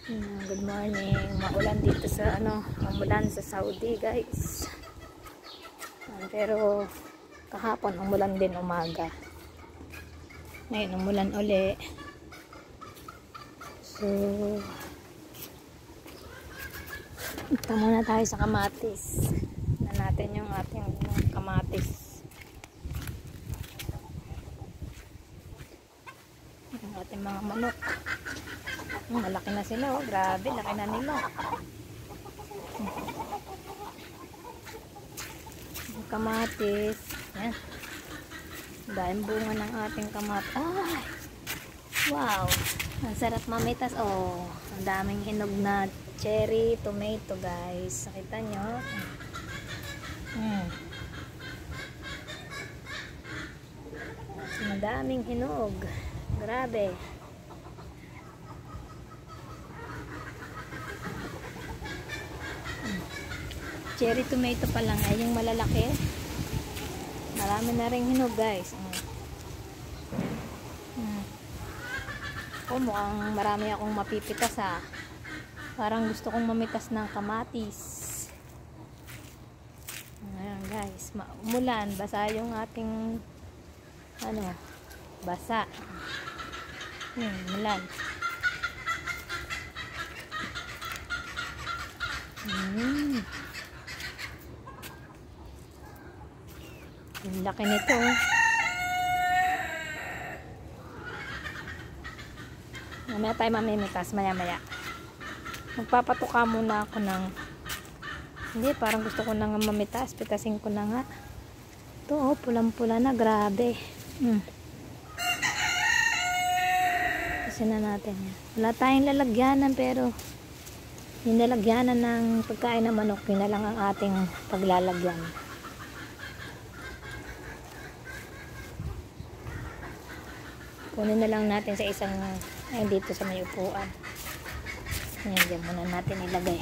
Good morning. Maulan dito sa umulan sa Saudi, guys. Pero kahapon umulan din umaga. Ngayon umulan uli. So punta muna tayo sa kamatis. Na natin yung ating kamatis. Yung ating mga manok. Malaki na sila, oh. Grabe, laki na nila. Kamatis. Yan. Dahil bunga ng ating kamatis. Ay! Wow! Ang sarap mamitas. Oh, ang daming hinog na cherry tomato, guys. Nakita nyo? Ang daming hinog. Grabe. Cherry tomato pa lang ay yung malalaki. Marami na ring hinog, guys. Oh, mukhang marami akong mapipitas, ha. Parang gusto kong mamitas ng kamatis. Ayan, guys. Umulan. Basa yung ating basa. Umulan. Ang laki nito. Mamaya tayo mamimitas, maya-maya. Magpapatuka muna ako ng hindi, parang gusto ko na nga mamitas. Pitasin ko na nga. Ito, oh, pulang-pula na. Grabe. Pitasin na natin yan. Wala tayong lalagyanan, pero yung lalagyanan ng pagkain ng manok, yun na lang ang ating paglalagyan. Kunin na lang natin sa isang dito sa may upuan. Ayan, dyan muna natin ilagay.